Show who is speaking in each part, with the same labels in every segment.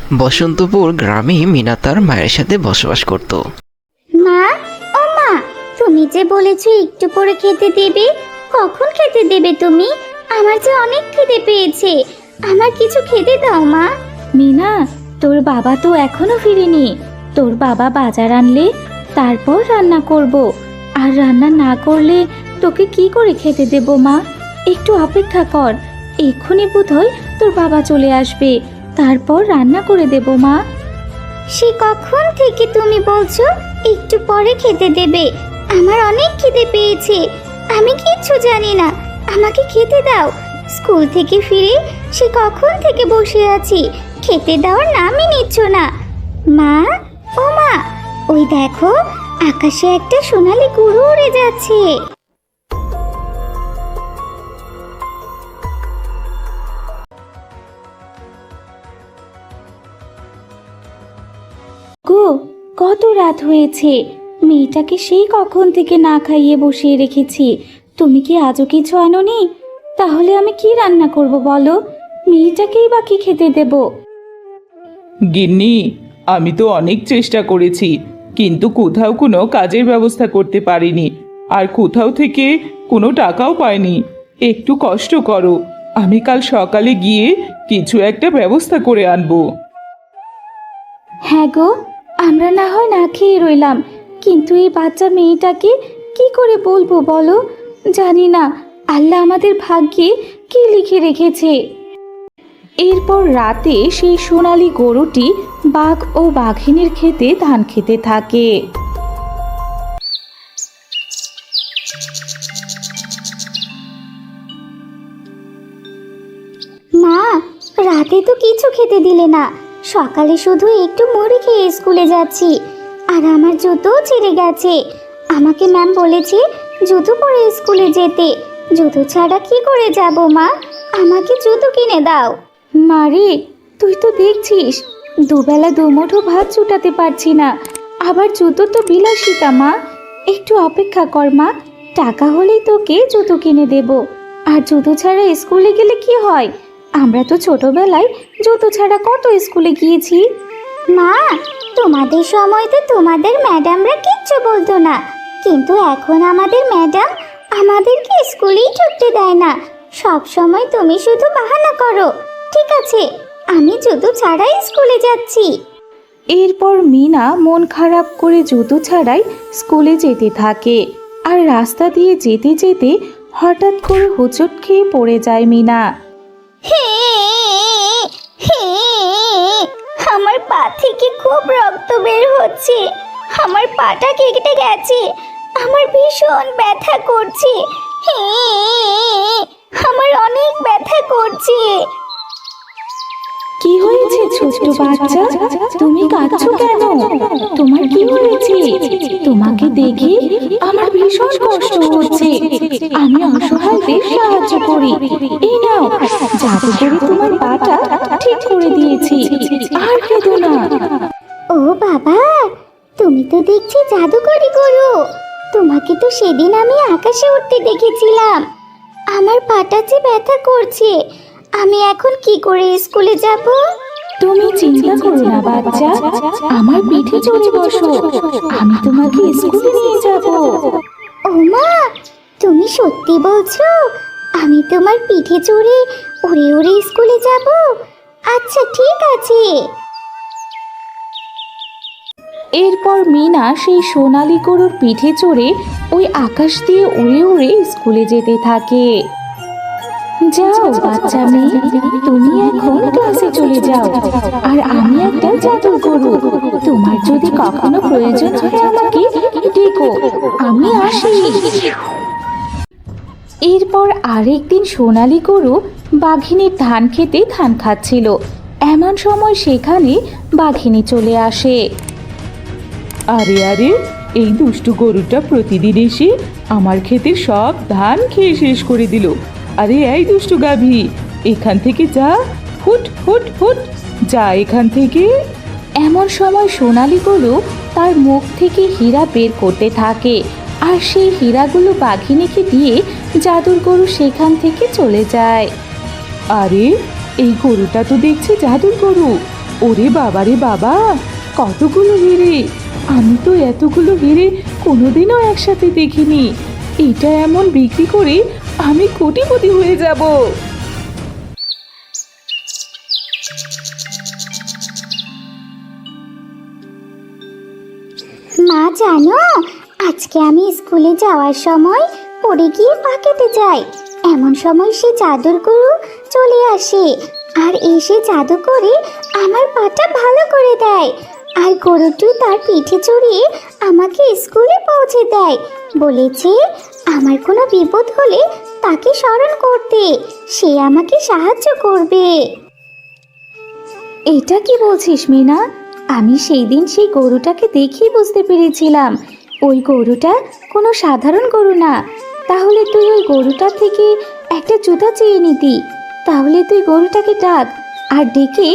Speaker 1: বসন্তপুর গ্রামে মিনা তার মায়ের সাথে বসবাস করত।
Speaker 2: মা, ও মা, তুমি যে বলেছো একটু পরে খেতে দেবে, কখন খেতে দেবে তুমি? আমার যে অনেক খিদে পেয়েছে, আমার কিছু খেতে দাও মা।
Speaker 3: মিনা, তোর বাবা তো এখনো ফিরেনি। তোর বাবা বাজার আনলে তারপর রান্না করব। আর রান্না না করলে তোকে কি করে খেতে দেব মা? একটু অপেক্ষা কর, এক্ষুনি বোধহয় তোর বাবা চলে আসবে, তারপর রান্না করে দেব মা।
Speaker 2: সে কখন থেকে তুমি বলছো একটু পরে খেতে দেবে? আমার অনেক খিদে পেয়েছে, আমি কিচ্ছু জানি না, আমাকে খেতে দাও। স্কুল থেকে ফিরে সে কখন থেকে বসে আছি, খেতে দেওয়ার নামই নিচ্ছ না। মা, ও মা, ওই দেখো আকাশে একটা সোনালী গরু উড়ে যাচ্ছে।
Speaker 3: গো, কত রাত হয়েছে, মেয়েটাকে সেই কখন থেকে না খাইয়ে বসিয়ে রেখেছি। তুমি কি আজও কিছু আনোনি? তাহলে আমি কি রান্না করব বলো? মেয়েটাকেই বা কি খেতে দেব?
Speaker 4: গিন্নি, আমি তো অনেক চেষ্টা করেছি, কিন্তু কোথাও কোনো কাজের ব্যবস্থা করতে পারিনি, আর কোথাও থেকে কোনো টাকাও পাইনি। একটু কষ্ট করো, আমি কাল সকালে গিয়ে কিছু একটা ব্যবস্থা করে আনবো।
Speaker 3: হ্যাঁ গো, আমরা না হয় না খেয়ে রইলাম, কিন্তু এই বাচ্চা মেয়েটাকে কি করে বলবো বলো? জানি না আল্লাহ আমাদের ভাগ্যে কি লিখে রেখেছে। এরপর রাতে সেই সোনালী গরুটি বাঘ ও বাঘিনীর ক্ষেতে ধান খেতে থাকে।
Speaker 2: মা, রাতে তো কিছু খেতে দিলে না, সকালে শুধু একটু মুড়ি খেয়ে স্কুলে যাচ্ছি, আর আমার জুতোও ছিঁড়ে গেছে। আমাকে ম্যাম বলেছে জুতো পরে স্কুলে যেতে, জুতো ছাড়া কি করে যাব মা? আমাকে জুতো কিনে দাও।
Speaker 3: মারে, তুই তো দেখছিস দুবেলা দুমুঠো ভাত জুটাতে পারছি না, আবার জুতো তো বিলাসিতা মা। একটু অপেক্ষা কর মা, টাকা হলেই তোকে জুতো কিনে দেব। আর জুতো ছাড়া স্কুলে গেলে কি হয়? আমরা তো ছোটবেলায় জুতো ছাড়া কত স্কুলে গিয়েছি।
Speaker 2: মা, তোমাদের সময়তে তোমাদের ম্যাডামরা কিচ্ছু বলতো না, কিন্তু এখন আমাদের ম্যাডাম আমাদেরকে স্কুলেই ঢুকতে দেয় না। সব সময় তুমি শুধু বাহানা করো। ঠিক আছে, আমি জুতো ছাড়াই স্কুলে যাচ্ছি।
Speaker 3: এরপর মিনা মন খারাপ করে জুতো ছাড়াই স্কুলে যেতে থাকে। আর রাস্তা দিয়ে যেতে যেতে হঠাৎ করে হোঁচট খেয়ে পড়ে যায় মিনা।
Speaker 2: হে, হে, আমার পা থেকে খুব রক্ত বের হচ্ছে, আমার পাটা কেটে গেছে, আমার ভীষণ ব্যথা করছে। হে, আমার অনেক ব্যথা করছে।
Speaker 3: কি হয়েছে ছোট্ট বাচ্চা? তুমি কাঁদছো কেন? তোমার কি হয়েছে? তোমাকে দেখে আমার ভীষণ কষ্ট হচ্ছে। আমি অসহায়দের সাহায্য করি। এই নাও, জাদু করে তোমার পাটা ঠিক করে দিয়েছি, আর কেঁদো না।
Speaker 2: ও বাবা, তুমি তো দেখছি জাদুকরি গরু। তোমাকে তো সেদিন আমি আকাশে উঠতে দেখেছিলাম। আমার পাটা যে ব্যথা করছে, আমি এখন কি করে স্কুলে যাব?
Speaker 3: তুমি চিন্তা করো না বাচ্চা, আমার পিঠে চড়ে বসো, আমি তোমাকে স্কুলে নিয়ে যাব।
Speaker 2: ও মা, তুমি সত্যি বলছো? আমি তোমার পিঠে চড়ে উড়ে উড়ে স্কুলে যাব? আচ্ছা ঠিক আছে।
Speaker 3: এরপর মিনা সেই সোনালী গরুর পিঠে চড়ে ওই আকাশ দিয়ে উড়ে উড়ে স্কুলে যেতে থাকে। যাও বাচ্চা মেয়ে, তুমি এখন ক্লাসে চলে যাও, আর আমি একটা জাদুর গরু। তোমার যদি কখনো প্রয়োজন হয় আমাকে ডেকো, আমি আসি। এরপর আরেকদিন সোনালী গরু বাঘিনীর ধান খেতে ধান খাচ্ছিল। এমন সময় সেখানে বাঘিনী চলে আসে।
Speaker 4: আরে আরে, এই দুষ্টু গরুটা প্রতিদিন এসে আমার ক্ষেতের সব ধান খেয়ে শেষ করে দিল। আরে এই দুষ্টু গাভী, এখান থেকে যা, হুট হুট হুট, যা এখান থেকে।
Speaker 3: এমন সময় সোনালী গরু তার মুখ থেকে হীরা বের করতে থাকে, আর সেই হীরাগুলো বাঘিনীকে দিয়ে জাদুর গরু সেখান থেকে চলে যায়।
Speaker 4: আরে, এই গরুটা তো দেখছি জাদুর গরু। ওরে বাবা রে বাবা, কতগুলো হিরে! আমি তো এতগুলো হিরে কোনোদিনও একসাথে দেখিনি। এটা এমন বিক্রি করে আমি কোটিপতি হয়ে যাব।
Speaker 2: মা জানো, আজকে আমি স্কুলে যাওয়ার সময় পড়ে গিয়ে পা কেটে যাই। এমন সময় সে জাদুর গরু চলে আসে আর এসে জাদু করে আমার পাটা ভালো করে দেয়। আর গরুটি তার পিঠে চড়িয়ে আমাকে স্কুলে পৌঁছে দেয়। বলেছে আমার কোনো বিপদ হলে তাকে স্মরণ করতে, সে আমাকে সাহায্য করবে।
Speaker 3: এটা কি বলছিস মিনা? আমি সেই দিন সেই গরুটাকে দেখেই বুঝতে পেরেছিলাম ওই গরুটা কোনো সাধারণ গরু না। তাহলে তুই ওই গরুটা থেকে একটা জুতা চেয়ে নিতি। তাহলে তুই গরুটাকে ডাক আর ডেকে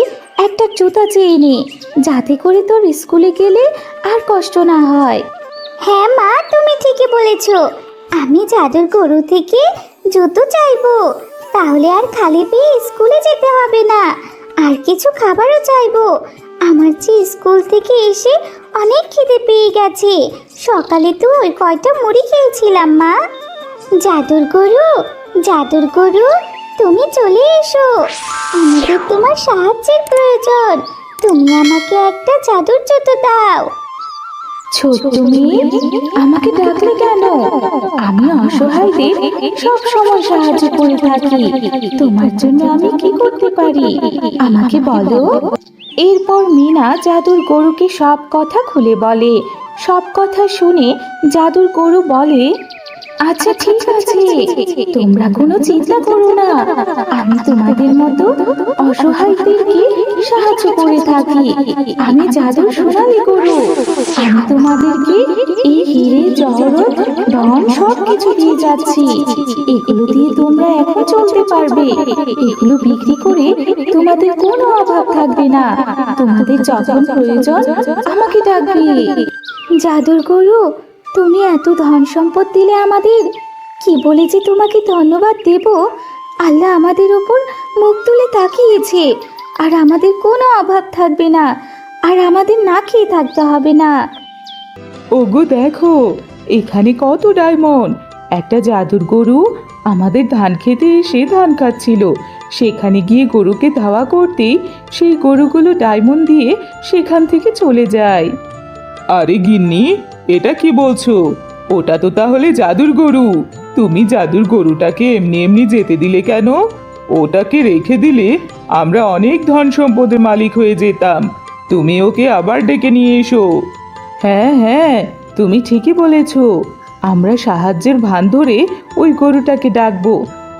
Speaker 3: একটা জুতা চেয়ে নে, যাতে করে তোর স্কুলে গেলে আর কষ্ট না হয়।
Speaker 2: হ্যাঁ মা, তুমি ঠিকই বলেছ। আমি জাদুর গরু থেকে জুতো চাইবো, তাহলে আর খালি পেয়ে স্কুলে যেতে হবে না। আর কিছু খাবারও চাইবো। আমার যে স্কুল থেকে এসে অনেক খিদে পেয়ে গেছে। সকালে তো ওই কয়টা মুড়ি খেয়েছিলাম মা। জাদুর গরু, জাদুর গরু, তুমি চলে এসো। আমাদের তোমার সাহায্যের প্রয়োজন। তুমি আমাকে একটা জাদুর জুতো দাও।
Speaker 3: ছোট্ট মেয়ে, আমাকে ডাকলে কেন? আমি অসহায়দের সব সময় সাহায্য করে থাকি। তোমার জন্য আমি কি করতে পারি আমাকে বলো। এরপর মিনা জাদুর গরুকে সব কথা খুলে বলে। সব কথা শুনে জাদুর গরু বলে, আচ্ছা ঠিক আছে, তোমরা কোনো চিন্তা করো না। আমি তোমাদের মতো অসহায়দেরকে সাহায্য করে থাকি। আমি জাদুর সোনালী গরু। আমি তোমাদেরকে এই হিরে জহরত ধন সব কিছু দিয়ে যাচ্ছি। এগুলো দিয়ে তোমরা এখন চলতে পারবে। এগুলো বিক্রি করে তোমাদের কোনো অভাব থাকবে না। তোমাদের যখন প্রয়োজন আমাকে ডাকবে।
Speaker 2: জাদুর গরু, তুমি এত ধন সম্পদ দিলে আমাদের, কি বলে যে তোমাকে ধন্যবাদ দেব। আল্লাহ আমাদের ওপর মুখ তুলে তাকিয়েছে, আর আমাদের কোনো অভাব থাকবে না, আর আমাদের না খেয়ে থাকতে হবে না।
Speaker 4: ওগো দেখো, এখানে কত ডায়মন্ড! একটা জাদুর গরু আমাদের ধান খেতে এসে ধান খাচ্ছিল। সেখানে গিয়ে গরুকে ধাওয়া করতেই সেই গরুগুলো ডায়মন্ড দিয়ে সেখান থেকে চলে যায়। আরে গিন্নি, এটা কি বলছো? ওটা তো তাহলে জাদুর গরু। তুমি জাদুর গরুটাকে এমনি এমনি যেতে দিলে কেন? ওটাকে রেখে দিলে আমরা অনেক ধন সম্পদের মালিক হয়ে যেতাম। তুমি ওকে আবার ডেকে নিয়ে এসো। হ্যাঁ হ্যাঁ, তুমি ঠিকই বলেছ। আমরা সাহায্যের ভান ধরে ওই গরুটাকে ডাকবো।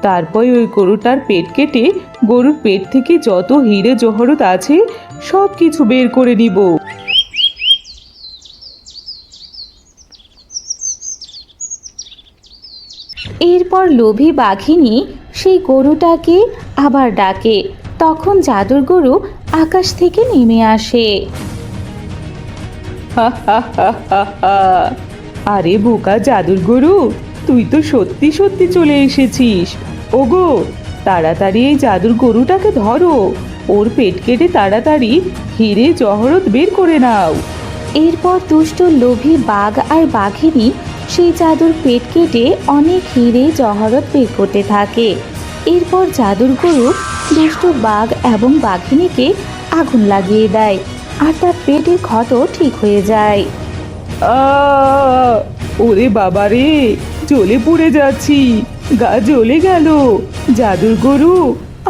Speaker 4: তারপর ওই গরুটার পেট কেটে গরুর পেট থেকে যত হিরে জহরত আছে সব কিছু বের করে নিব।
Speaker 3: এরপর লোভী বাঘিনী সেই গরুটাকে আবার ডাকে। তখন জাদুর গরু আকাশ থেকে নেমে আসে।
Speaker 4: আরে বোকা জাদুর গরু, তুই তো সত্যি সত্যি চলে এসেছিস। ওগো, তাড়াতাড়ি এই জাদুর গরুটাকে ধরো। ওর পেট কেটে তাড়াতাড়ি হিরে জহরত বের করে নাও।
Speaker 3: এরপর দুষ্ট লোভী বাঘ আর বাঘিনী সেই জাদুর পেট কেটে অনেক হিরে জহরত বের করতে থাকে। এরপর জাদুর গরু দুষ্ট বাঘ এবং বাঘিনীকে আগুন লাগিয়ে দেয়, আর তার পেটের ক্ষত ঠিক হয়ে যায়।
Speaker 4: ওরে বাবা রে, জ্বলে পুড়ে যাচ্ছি, গা জ্বলে গেল। জাদুর গরু,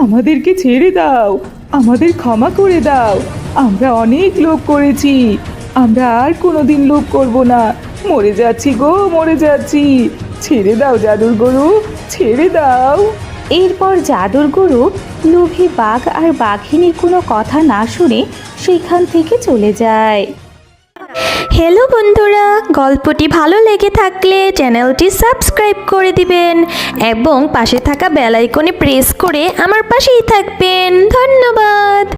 Speaker 4: আমাদেরকে ছেড়ে দাও, আমাদের ক্ষমা করে দাও। আমরা অনেক লোভ করেছি, আমরা আর কোনোদিন লোভ করব না। মরে যাচ্ছি গো, মরে যাচ্ছি। ছেড়ে দাও জাদুর গরু, ছেড়ে দাও।
Speaker 3: এরপর জাদুর গরু লোভী বাঘ আর বাঘিনীর কোনো কথা না শুনে সেখান থেকে চলে যায়।
Speaker 5: হ্যালো বন্ধুরা, গল্পটি ভালো লেগে থাকলে চ্যানেলটি সাবস্ক্রাইব করে দিবেন এবং পাশে থাকা বেল আইকনে প্রেস করে আমার পাশেই থাকবেন। ধন্যবাদ।